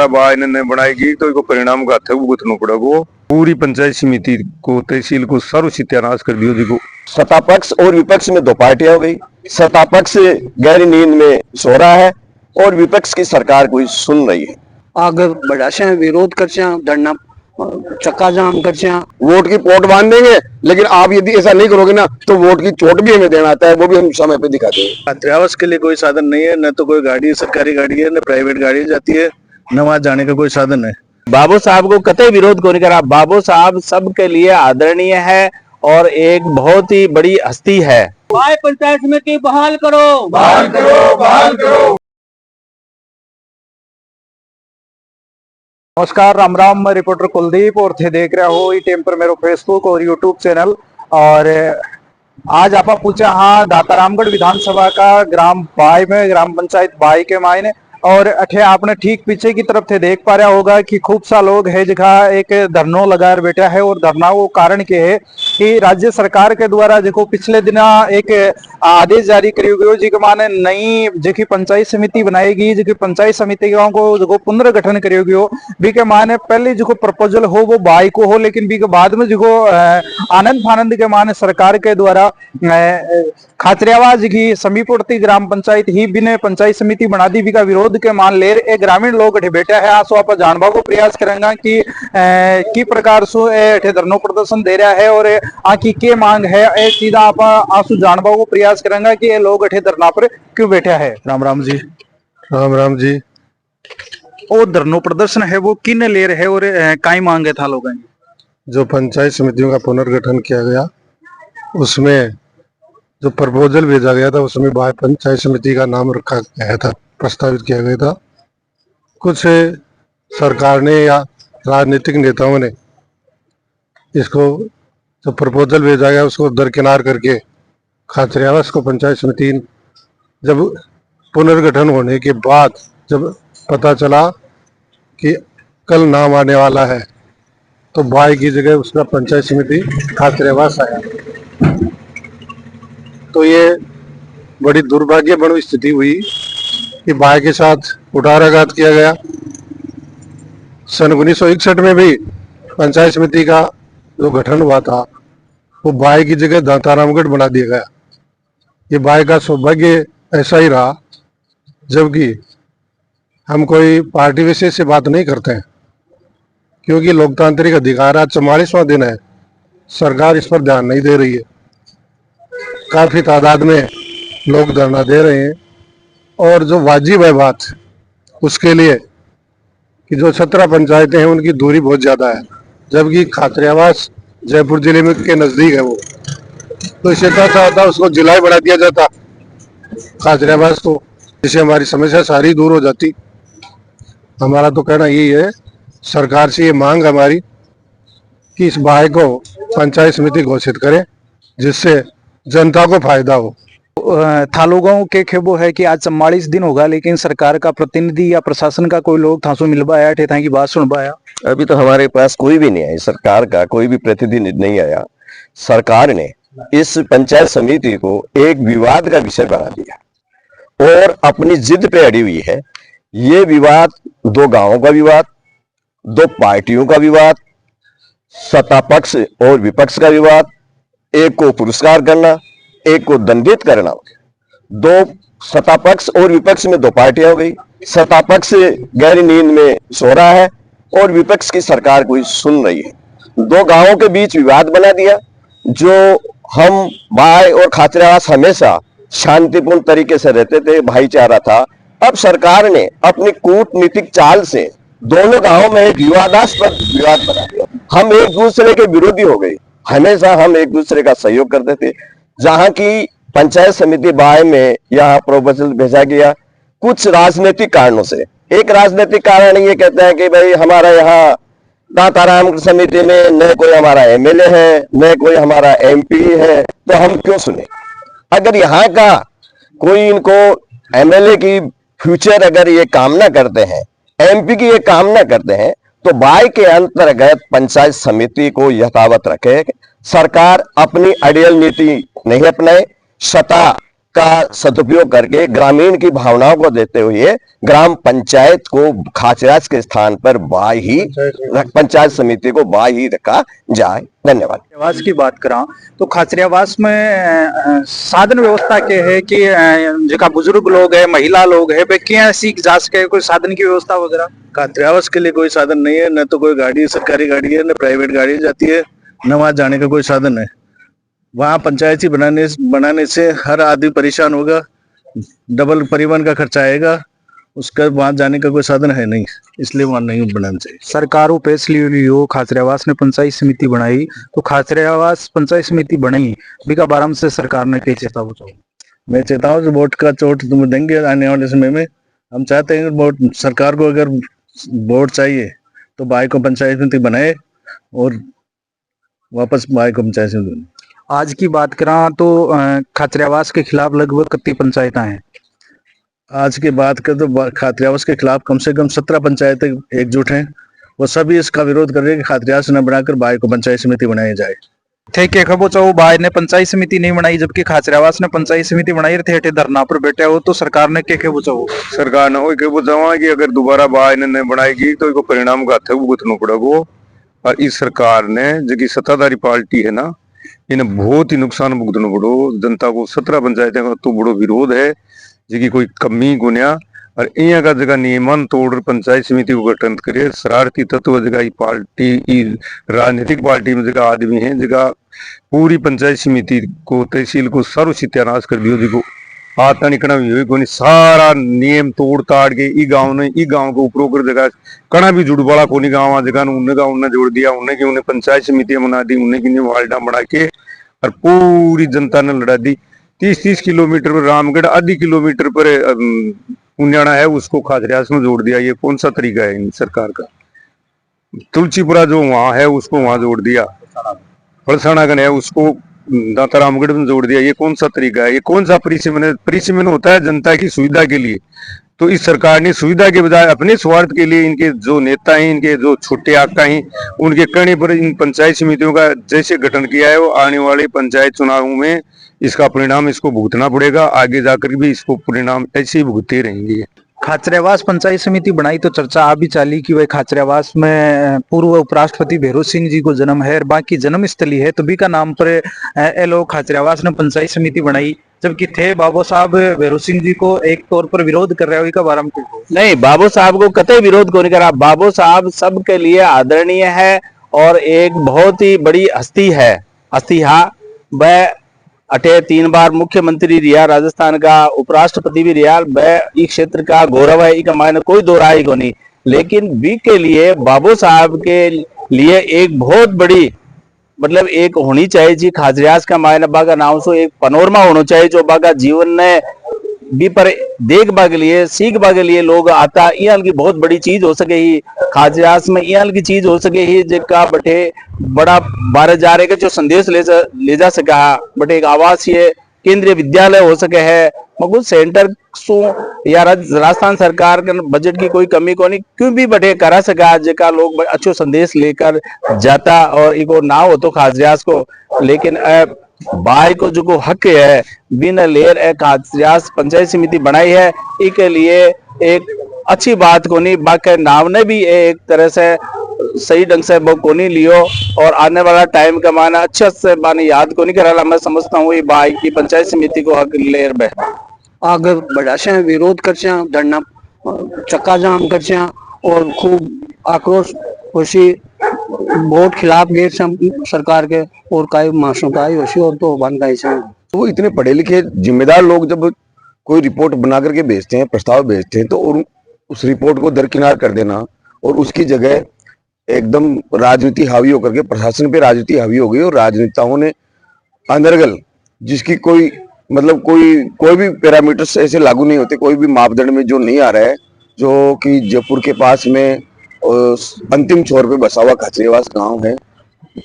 इन्होंने बनाएगी तो इसको परिणाम का थे भुगतना पड़ेगा। पूरी पंचायत समिति को, तहसील को सर्व सत्यानाश कर दियो जी। सत्ता पक्ष और विपक्ष में दो पार्टियां हो गई। सत्ता पक्ष गहरी नींद में सो रहा है और विपक्ष की सरकार कोई सुन रही है। आगे बढ़ा विरोध कर धरना चक्का जाम कर वोट की पोट बांध देंगे, लेकिन आप यदि ऐसा नहीं करोगे ना तो वोट की चोट भी हमें देना आता है, वो भी हम समय पे दिखाते हैं। छात्रावास के लिए कोई साधन नहीं है, न तो कोई गाड़ी सरकारी गाड़ी है, न प्राइवेट गाड़ी जाती है, न वहां जाने का कोई साधन है। बाबू साहब को कतई विरोध को नहीं करा। बाबू साहब सबके लिए आदरणीय है और एक बहुत ही बड़ी हस्ती है। पंचायत समिति बहाल करो, बहाल करो, बहाल करो। नमस्कार, राम राम। मैं रिपोर्टर कुलदीप और थे देख रहे हो ई टेम पर मेरो फेसबुक और यूट्यूब चैनल। और आज आप पूछा हाँ दातारामगढ़ विधानसभा का ग्राम बाई में, ग्राम पंचायत बाई के मायने। और अठे आपने ठीक पीछे की तरफ थे देख पा रहा होगा कि खूब सा लोग है जगह एक धरनो लगा बैठा है। और धरना वो कारण के है कि राज्य सरकार के द्वारा जो पिछले दिन एक आदेश जारी करी गयो जी के माने नई जो पंचायत समिति बनाएगी, जो पंचायत समितियों को जो पुनर्गठन करियो गयो बी के माने पहले जो प्रपोजल हो वो बाई को हो, लेकिन बी के बाद में जो आनंद फानंद के माने सरकार के द्वारा खाचरियावास की समीपवर्ती ग्राम पंचायत ही बिने पंचायत समिति बना दी। बी का विरोध के मान ले एक ग्रामीण लोग अठे बैठा है। आसो आप जानवा को प्रयास करेंगे कि की प्रकार से अठे धरनो प्रदर्शन दे रहा है और आकी के मांग है। एक चीज आप आंसू जानवा को प्रयास करेंगे कि ये लोग अठे धरना पर क्यों बैठा है। राम राम जी। राम राम जी। वो धरनो प्रदर्शन है वो किन ले रहे है और काई मांगे था लोगों की? जो पंचायत समितियों का पुनर्गठन किया गया उसमें जो प्रपोजल भेजा गया था उसमें बाय पंचायत समिति का नाम रखा गया था, प्रस्तावित किया गया था। कुछ सरकार ने या राजनीतिक नेताओं ने इसको जो प्रपोजल भेजा गया उसको दरकिनार करके खाचरियावास को पंचायत समिति जब पुनर्गठन होने के बाद जब पता चला कि कल नाम आने वाला है तो बाई की जगह उसका पंचायत समिति खाचरियावास आया। तो ये बड़ी दुर्भाग्यपूर्ण स्थिति हुई कि बाई के साथ कुठाराघात किया गया। सन 1961 में भी पंचायत समिति का जो गठन हुआ था वो बाई की जगह दातारामगढ़ बना दिया गया। ये बाई का सौभाग्य ऐसा ही रहा, जबकि हम कोई पार्टी विशेष से बात नहीं करते हैं क्योंकि लोकतांत्रिक अधिकार आज 44वां दिन है, सरकार इस पर ध्यान नहीं दे रही है। काफी तादाद में लोग धरना दे रहे हैं और जो वाजिब है बात उसके लिए कि जो 17 पंचायतें हैं उनकी दूरी बहुत ज्यादा है, जबकि खाचरियावास जयपुर जिले में के नजदीक है। वो तो इससे अच्छा होता उसको जिला ही बढ़ा दिया जाता खाचरियावास को, जिससे हमारी समस्या सारी दूर हो जाती। हमारा तो कहना यही है, सरकार से ये मांग हमारी कि इस बाई को पंचायत समिति घोषित करें जिससे जनता को फायदा हो। था लोगों के खेबो है कि आज 44 दिन होगा लेकिन सरकार का प्रतिनिधि या प्रशासन का कोई लोग थासो मिल पाया थे की बात सुन पाया? अभी तो हमारे पास कोई भी नहीं आया, सरकार का कोई भी प्रतिनिधि नहीं आया। सरकार ने इस पंचायत समिति को एक विवाद का विषय बना दिया और अपनी जिद पे अड़ी हुई है। ये विवाद दो गांवों का विवाद, दो पार्टियों का विवाद, सत्ता पक्ष और विपक्ष का विवाद, एक को पुरस्कार करना, एक को दंडित करना हो गया। दो सत्ता पक्ष और विपक्ष में दो पार्टियां हो गई। सत्ता पक्ष गहरी नींद में सो रहा है और विपक्ष की सरकार कोई सुन रही है। दो गांवों के बीच विवाद बना दिया। जो हम बाई और खाचरियावास हमेशा शांतिपूर्ण तरीके से रहते थे, भाईचारा था, अब सरकार ने अपनी कूटनीतिक चाल से दोनों गांवों में एक विवादास्पद विवाद बना दिया। हम एक दूसरे के विरोधी हो गए। हमेशा हम एक दूसरे का सहयोग करते थे। जहां की पंचायत समिति बाई में यहाँ प्रपोजल भेजा गया कुछ राजनीतिक कारणों से। एक राजनीतिक कारण ये कहते हैं कि भाई हमारा यहाँ दातारामगढ़ समिति में न कोई हमारा एमएलए है न कोई हमारा एमपी है, तो हम क्यों सुने। अगर यहाँ का कोई इनको एमएलए की फ्यूचर अगर ये कामना करते हैं, एमपी की ये कामना करते हैं, तो बाई के अंतर्गत पंचायत समिति को यथावत रखे। सरकार अपनी अड़ियल नीति नहीं अपनाए, सत्ता का सदुपयोग करके ग्रामीण की भावनाओं को देते हुए ग्राम पंचायत को खाचराज के स्थान पर बाय ही पंचायत समिति को बाय ही रखा जाए। धन्यवाद। खाचरियावास की बात करा तो खाचरियावास में साधन व्यवस्था के है कि जगह बुजुर्ग लोग है, महिला लोग है, वे क्या सीख जा सके, कोई साधन की व्यवस्था वगैरह? खाचरियावास के लिए कोई साधन नहीं है, न तो कोई गाड़ी सरकारी गाड़ी है, न प्राइवेट गाड़ी जाती है, न वहां जाने का कोई साधन है। वहां पंचायत ही बनाने से हर आदमी परेशान होगा, डबल परिवहन का खर्चा आएगा, उसका वहां जाने का कोई साधन है नहीं, इसलिए वहां नहीं बनाना चाहिए। सरकार फैसले लियो, खाचरियावास ने पंचायत समिति बनाई, तो खाचरियावास पंचायत समिति बनी बिका बाराम से सरकार ने क्या चेतावनी चाहिए? मैं चाहता हूँ वोट का चोट तुम देंगे आने वाले समय में। हम चाहते हैं वोट सरकार को, अगर वोट चाहिए तो बाई को पंचायत समिति बनाए और वापस बाई को पंचायत समिति बनाए। आज की बात करा तो खाचरियावास के खिलाफ लगभग कितनी पंचायतें हैं? आज की बात कर तो खाचरियावास के खिलाफ कम से कम 17 पंचायतें एकजुट हैं। वो सभी इसका विरोध कर रहे हैं कि खाचरियावास न बनाकर बाई को पंचायत समिति बनाई जाए। थे के खबो चाहो बाय ने पंचायत समिति नहीं बनाई, जबकि खाचरियावास ने पंचायत समिति बनाई थे धरना पर बैठे हो, तो सरकार ने के चाहो? सरकार ने के बुझावा कि अगर दोबारा बाय ने बनाएगी तो इसको परिणाम गाथे भुगतना पड़ेगा। और इस सरकार ने जो सत्ताधारी पार्टी है ना, इन्हें बहुत ही नुकसान भुगतना पड़ो। जनता को 17 पंचायतें का तो बड़ो विरोध है, जी कोई कमी गुनिया और यहाँ का जगह नियमन तोड़ पंचायत समिति को गठन करे। शरारती तत्व जगह पार्टी राजनीतिक पार्टी में जगह आदमी है, जगह पूरी पंचायत समिति को तहसील को सर्व सत्यानाश कर दियो। जी आता निकना भी कोई सारा नियम तोड़ ताड़ के ई गांव के ऊपर जगह कणा भी जुड़ बड़ा कोनी गाँव जगह उन्हें जोड़ दिया, उन्हें पंचायत समितियां बना दी, उन्हें वार्डा बना के और पूरी जनता ने लड़ा दी। 30-30 किलोमीटर पर रामगढ़, आधी किलोमीटर पर उन्याना है, उसको खाचरियावास में जोड़ दिया। ये कौन सा तरीका है इन सरकार का? तुलसीपुरा जो वहां है उसको वहां जोड़ दिया, फलसानागन है उसको दाता रामगढ़ में जोड़ दिया। ये कौन सा तरीका है? ये कौन सा परिसीमन होता है जनता की सुविधा के लिए? तो इस सरकार ने सुविधा के बजाय अपने स्वार्थ के लिए इनके जो नेता हैं, इनके जो छोटे आका हैं, उनके कहने पर इन पंचायत समितियों का जैसे गठन किया है, वो आने वाले पंचायत चुनावों में इसका परिणाम इसको भुगतना पड़ेगा। आगे जाकर भी इसको परिणाम ऐसे ही भुगते रहेंगे। खाचरियावास पंचायत समिति बनाई तो चर्चा आ भी चाली कि वही खाचरियावास में पूर्व उपराष्ट्रपति भैरों सिंह जी को जन्म है और बाकी जन्म स्थली है, तो भी का नाम पर ए लोग खाचरियावास ने पंचायत समिति बनाई, जबकि थे बाबू साहब भैरों सिंह जी को एक तौर पर विरोध कर रहे हो। का बारे में नहीं, बाबू साहब को कतई विरोध को नहीं करा। बाबू साहब सबके लिए आदरणीय है और एक बहुत ही बड़ी हस्ती है। हस्ती हाँ, वह अटे 3 बार मुख्यमंत्री रिया, राजस्थान का उपराष्ट्रपति भी रिया, वह इस क्षेत्र का गौरव है, इक मायने कोई दो राय को नहीं। लेकिन बी के लिए बाबू साहब के लिए एक बहुत बड़ी मतलब एक होनी चाहिए जी खाचरियावास का मायने बागा नाम सो एक पनोरमा होना चाहिए, जो बागा जीवन ने भी पर देख बाग लिए सीख बाग लिए लोग आता इयाल की बहुत बड़ी चीज हो सके ही। खाचरियावास में इयाल की चीज हो सके ही जिसका बटे बड़ा 12 जा रहे जो संदेश ले जा सका, बटे एक आवासीय केंद्रीय विद्यालय हो सके है, मगर सेंटर सो या राजस्थान सरकार के बजट की कोई कमी को नहीं क्यों भी बटे करा सका, जिका लोग अच्छो संदेश लेकर जाता और इको ना हो तो खाचरियावास को। लेकिन बाई को जो को हक है बिना लेर खाचरियावास पंचायत समिति बनाई है, इसके लिए एक अच्छी बात को नहीं। बाकी नाम ने भी एक तरह से सही ढंग से वो को नहीं लियो और आने वाला टाइम का माना अच्छा से माने याद को नहीं करा। मैं समझता हूँ ये बाई की पंचायत समिति को हक लेर बे आगे बढ़ाशा, विरोध करशा, धरना चक्का जाम करशा और खूब आक्रोश होशी, वोट खिलाफ गए सरकार के और कई मासों का होशी और तो बन गई। वो इतने पढ़े लिखे जिम्मेदार लोग जब कोई रिपोर्ट बना करके भेजते हैं, प्रस्ताव भेजते हैं, तो और उस रिपोर्ट को दरकिनार कर देना और उसकी जगह एकदम राजनीति हावी होकर के प्रशासन पे राजनीति हावी हो गई और राजनेताओं ने अनर्गल जिसकी कोई मतलब कोई भी पैरामीटर्स ऐसे लागू नहीं होते, कोई भी मापदंड में जो नहीं आ रहा है, जो कि जयपुर के पास में अंतिम छोर पे बसा हुआ खाचरियावास गांव है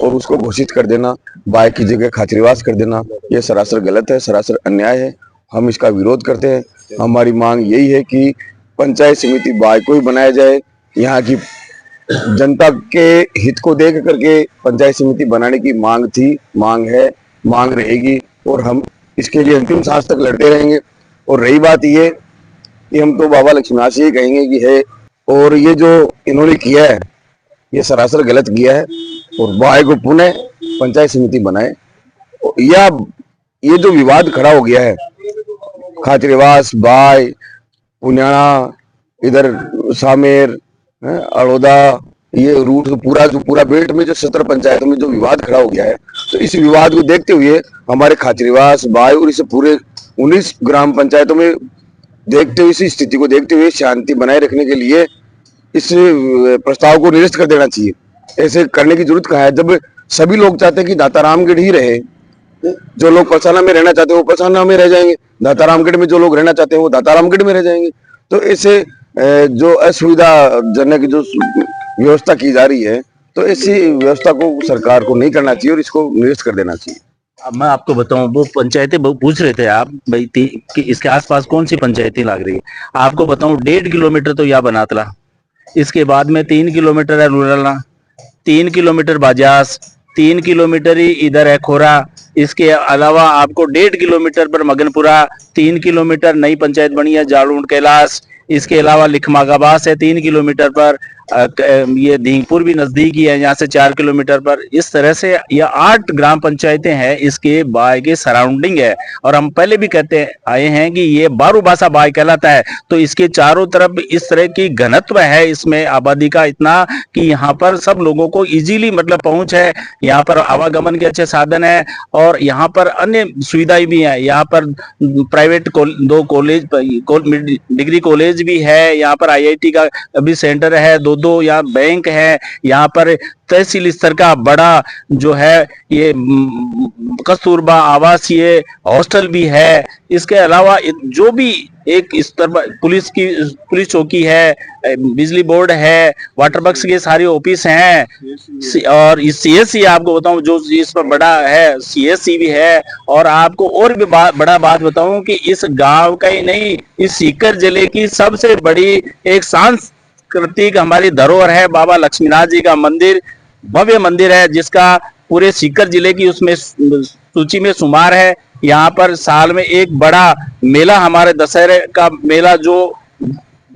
और उसको घोषित कर देना, बाय की जगह खाचरियावास कर देना, ये सरासर गलत है, सरासर अन्याय है। हम इसका विरोध करते हैं। हमारी मांग यही है कि पंचायत समिति बाय को ही बनाया जाए। यहाँ की जनता के हित को देख करके पंचायत समिति बनाने की मांग थी, मांग है, मांग रहेगी और हम इसके लिए अंतिम सांस तक लड़ते रहेंगे। और रही बात ये कि हम तो बाबा लक्ष्मीनाथ से ही कहेंगे कि है, और ये जो इन्होंने किया है ये सरासर गलत किया है, और बाय को पुनः पंचायत समिति बनाए। या ये जो विवाद खड़ा हो गया है, खाचरेवास, बाय, पुन्याणा, इधर सामेर, अड़ोदा, ये रूट जो पूरा बेल्ट में जो 17 पंचायतों में जो विवाद खड़ा हो गया है, तो इस विवाद को देखते हुए हमारे खाचरेवास, बाय और इस पूरे 19 ग्राम पंचायतों में देखते हुए, इस स्थिति को देखते हुए शांति बनाए रखने के लिए इस प्रस्ताव को निरस्त कर देना चाहिए। ऐसे करने की जरूरत कहाँ है, जब सभी लोग चाहते हैं कि दातारामगढ़ ही रहे। जो लोग पलसाना में रहना चाहते हैं वो पलसाना में रह जाएंगे, दातारामगढ़ में जो लोग रहना चाहते हैं वो दातारामगढ़ में रह जाएंगे। तो ऐसे जो असुविधाजनक जो व्यवस्था की जा रही है, तो ऐसी व्यवस्था को सरकार को नहीं करना चाहिए और इसको निरस्त कर देना चाहिए। अब मैं आपको बताऊं, वो पंचायतें पूछ रहे थे आप भाई कि इसके आसपास कौन सी पंचायतें लग रही है। आपको बताऊं 1.5 किलोमीटर तो यहाँ बनातला, इसके बाद में 3 किलोमीटर है रूरला, 3 किलोमीटर बाजास, 3 किलोमीटर ही इधर है खोरा। इसके अलावा आपको 1.5 किलोमीटर पर मगनपुरा, 3 किलोमीटर नई पंचायत बनी है जालून कैलाश। इसके अलावा लिखमागाबास है 3 किलोमीटर पर, ये धींगपुर भी नजदीक ही है यहाँ से 4 किलोमीटर पर। इस तरह से ये 8 ग्राम पंचायतें हैं इसके बाय के सराउंडिंग है। और हम पहले भी कहते आए हैं कि ये बारूबासा बाय कहलाता है। तो इसके चारों तरफ इस तरह की घनत्व है इसमें आबादी का इतना कि यहाँ पर सब लोगों को इजीली मतलब पहुंच है। यहाँ पर आवागमन के अच्छे साधन है और यहाँ पर अन्य सुविधाएं भी हैं। यहाँ पर प्राइवेट 2 कॉलेज, डिग्री कॉलेज भी है, यहाँ पर IIT का भी सेंटर है, 2 यहाँ बैंक है, यहाँ पर तहसील स्तर का बड़ा जो है ये कस्तूरबा आवासीय हॉस्टल भी है। इसके अलावा जो भी एक स्तर पर पुलिस चौकी है, बिजली बोर्ड है, वाटर वर्क्स के सारे ऑफिस हैं और इस CSC आपको बताऊं जो इस पर बड़ा है, CSC भी है। और आपको और भी बड़ा बात बताऊं कि इस गांव का ही नहीं, इस सीकर जिले की सबसे बड़ी एक सांस्कृतिक हमारी धरोहर है बाबा लक्ष्मीनाथ जी का मंदिर, भव्य मंदिर है जिसका पूरे सीकर जिले की उसमें सूची में शुमार है। यहाँ पर साल में एक बड़ा मेला, हमारे दशहरे का मेला जो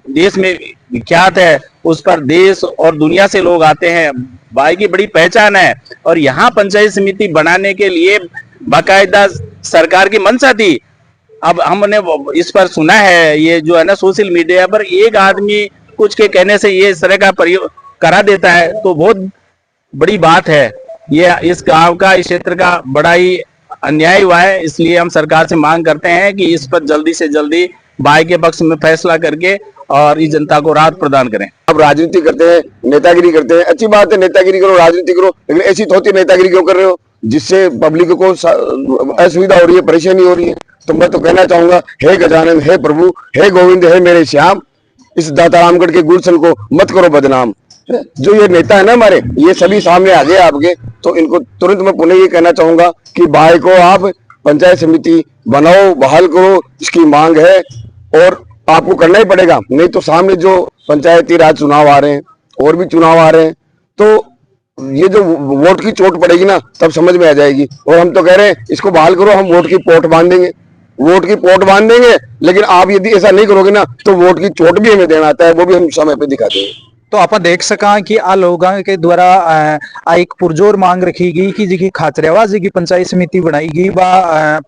देश में विख्यात है, उस पर देश और दुनिया से लोग आते हैं। बाई की बड़ी पहचान है और यहाँ पंचायत समिति बनाने के लिए बाकायदा सरकार की मंशा थी। अब हमने इस पर सुना है, ये जो है ना सोशल मीडिया पर एक आदमी कुछ के कहने से ये इस तरह का प्रयोग करा देता है, तो बहुत बड़ी बात है। ये इस गांव का, इस क्षेत्र का बड़ा ही अन्याय हुआ है। इसलिए हम सरकार से मांग करते हैं कि इस पर जल्दी से जल्दी बाय के पक्ष में फैसला करके और इस जनता को राहत प्रदान करें। अब राजनीति करते हैं, नेतागिरी करते हैं, अच्छी बात है, नेतागिरी करो, राजनीति करो, लेकिन ऐसी थोड़ी नेतागिरी क्यों कर रहे हो जिससे पब्लिक को असुविधा हो रही है, परेशानी हो रही है। तो मैं तो कहना चाहूंगा, हे गजानन, हे प्रभु, हे गोविंद, हे मेरे श्याम, इस दातारामगढ़ के गुलशन को मत करो बदनाम। जो ये नेता है ना हमारे, ये सभी सामने आ गए आपके, तो इनको तुरंत मैं पुनः ये कहना चाहूंगा कि बाय को आप पंचायत समिति बनाओ, बहाल करो, इसकी मांग है और आपको करना ही पड़ेगा। नहीं तो सामने जो पंचायती राज चुनाव आ रहे हैं और भी चुनाव आ रहे हैं, तो ये जो वोट की चोट पड़ेगी ना, तब समझ में आ जाएगी। और हम तो कह रहे हैं इसको बहाल करो, हम वोट की पोट बांध देंगे, वोट की पोट बांध देंगे। लेकिन आप यदि ऐसा नहीं करोगे ना, तो वोट की चोट भी हमें देना आता है, वो भी हम समय पे दिखाते हैं। तो आप देख सका कि आ लोगों के द्वारा एक पुरजोर मांग रखी गई कि जी खाचरेवास जी की पंचायत समिति बनाई गई व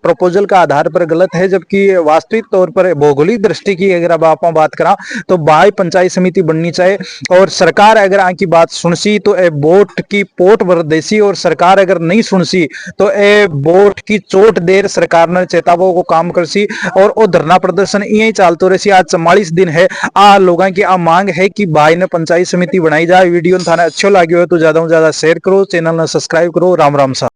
प्रपोजल का आधार पर गलत है, जबकि वास्तविक तौर पर भौगोलिक दृष्टि की अगर अब आप बात करा तो बाय पंचायत समिति बननी चाहिए। और सरकार अगर आकी बात सुनसी तो ए वोट की पोट भर देसी, और सरकार अगर नहीं सुनसी तो ए वोट की चोट देर सरकार ने चेतावो को काम करसी। और वो धरना प्रदर्शन यही चलते रही। आज 44 दिन है। आ लोगों की आ मांग है कि बाय ने पंचायत समिति बनाई जाए। वीडियो थाने अच्छो लगे हो तो ज्यादा से ज्यादा शेयर करो, चैनल ने सब्सक्राइब करो। राम राम साहब।